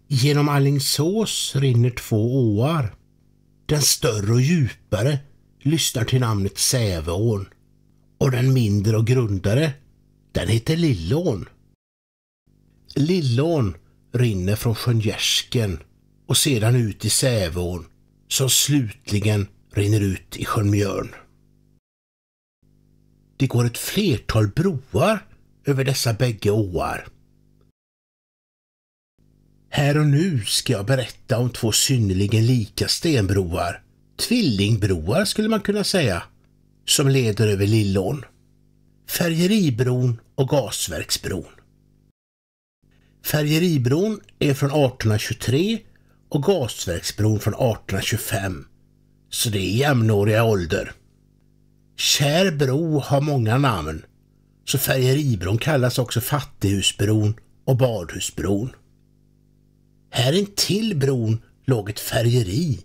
Genom Alingsås rinner 2 åar. Den större och djupare lyssnar till namnet Säveån och den mindre och grundare, den heter Lillån. Lillån rinner från sjön Gärsken och sedan ut i Säveån som slutligen rinner ut i sjön Mjörn. Det går ett flertal broar över dessa bägge åar. Här och nu ska jag berätta om 2 synnerligen lika stenbroar, tvillingbroar skulle man kunna säga, som leder över Lillån. Färgeribron och Gasverksbron. Färgeribron är från 1823 och Gasverksbron från 1825, så det är jämnåriga ålder. Kär bro har många namn, så Färgeribron kallas också Fattighusbron och Badhusbron. Här intill bron låg ett färgeri,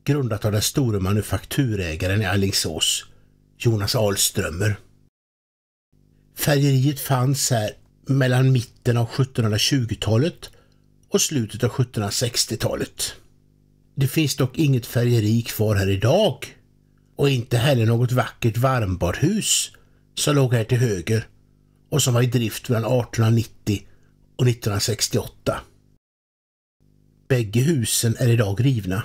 grundat av den store manufakturägaren i Alingsås, Jonas Ahlströmer. Färgeriet fanns här mellan mitten av 1720-talet och slutet av 1760-talet. Det finns dock inget färgeri kvar här idag och inte heller något vackert varmbadhus som låg här till höger och som var i drift mellan 1890 och 1968. Bägge husen är idag rivna.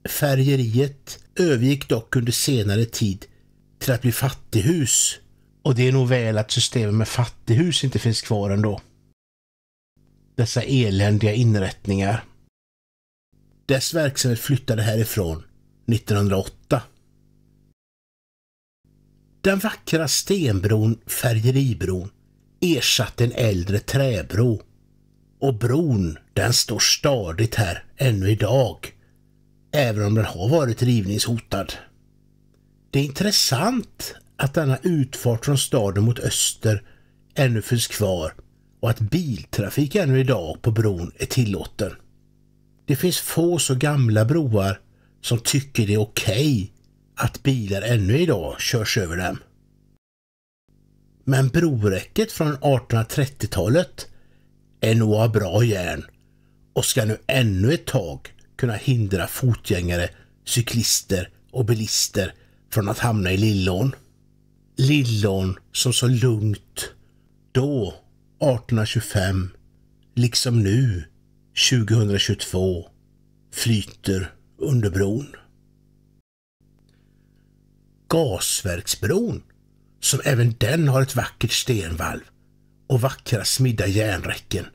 Färgeriet övergick dock under senare tid till att bli fattighus, och det är nog väl att systemet med fattighus inte finns kvar ändå. Dessa eländiga inrättningar. Dess verksamhet flyttade härifrån 1908. Den vackra stenbron Färgeribron ersatte en äldre träbro, och bron den står stadigt här ännu idag, även om den har varit rivningshotad. Det är intressant att denna utfart från staden mot öster ännu finns kvar och att biltrafik ännu idag på bron är tillåten. Det finns få så gamla broar som tycker det är okej att bilar ännu idag körs över dem. Men broräcket från 1830-talet är nog av bra järn och ska nu ännu ett tag kunna hindra fotgängare, cyklister och bilister från att hamna i Lillån. Lillån som så lugnt då 1825 liksom nu 2022 flyter under bron. Gasverksbron, som även den har ett vackert stenvalv och vackra smidda järnräcken,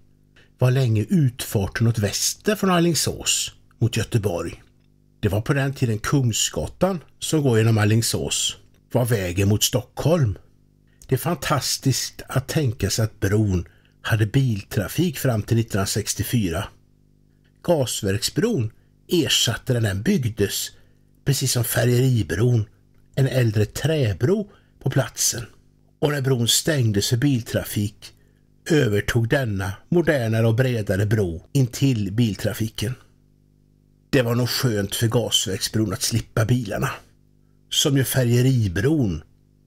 var länge utfarten åt väster från Alingsås mot Göteborg. Det var på den tiden Kungsgatan, som går genom Alingsås, var vägen mot Stockholm. Det är fantastiskt att tänka sig att bron hade biltrafik fram till 1964. Gasverksbron ersatte när den byggdes, precis som Färgeribron, en äldre träbro på platsen. Och när bron stängdes för biltrafik övertog denna modernare och bredare bro intill biltrafiken. Det var nog skönt för Gasverksbron att slippa bilarna, som ju Färgeribron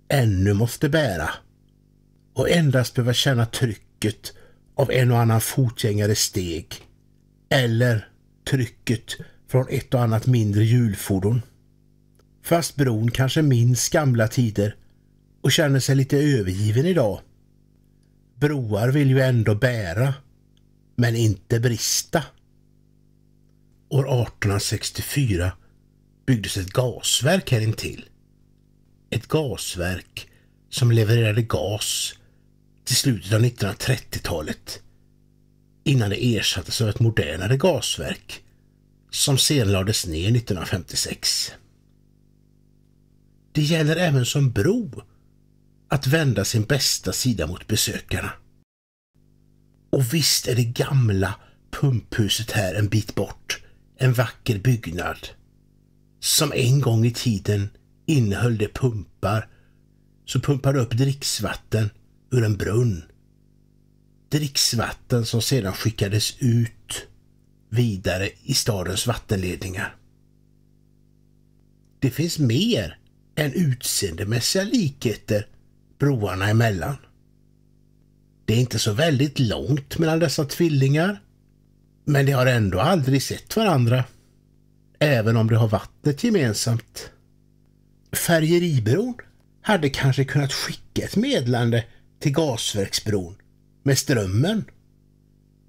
ännu måste bära, och endast behöva känna trycket av en och annan fotgängares steg eller trycket från ett och annat mindre hjulfordon. Fast bron kanske minns gamla tider och känner sig lite övergiven idag. Broar vill ju ändå bära, men inte brista. År 1864 byggdes ett gasverk här intill. Ett gasverk som levererade gas till slutet av 1930-talet, innan det ersattes av ett modernare gasverk som sedan lades ner 1956. Det gäller även som bro att vända sin bästa sida mot besökarna. Och visst är det gamla pumphuset här en bit bort en vacker byggnad som en gång i tiden innehöll de pumpar som pumpade upp dricksvatten ur en brunn. Dricksvatten som sedan skickades ut vidare i stadens vattenledningar. Det finns mer än utseendemässiga likheter broarna emellan. Det är inte så väldigt långt mellan dessa tvillingar. Men de har ändå aldrig sett varandra, även om de har vattnet gemensamt. Färgeribron hade kanske kunnat skicka ett meddelande till gasverksbron med strömmen.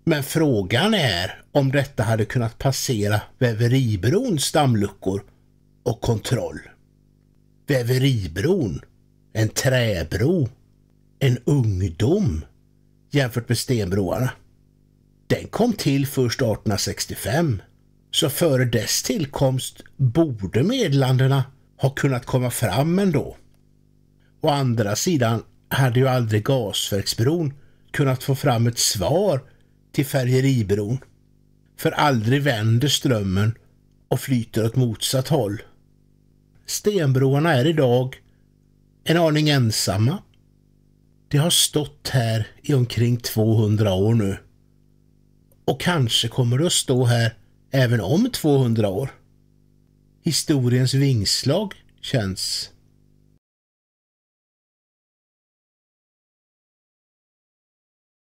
Men frågan är om detta hade kunnat passera väveribrons dammluckor och kontroll. Väveribron, en träbro, en ungdom jämfört med stenbroarna. Den kom till först 1865, så före dess tillkomst borde meddelandena ha kunnat komma fram ändå. Å andra sidan hade ju aldrig gasverksbron kunnat få fram ett svar till färgeribron, för aldrig vänder strömmen och flyter åt motsatt håll. Stenbroarna är idag en aning ensamma. De har stått här i omkring 200 år nu. Och kanske kommer det att stå här även om 200 år. Historiens vingslag känns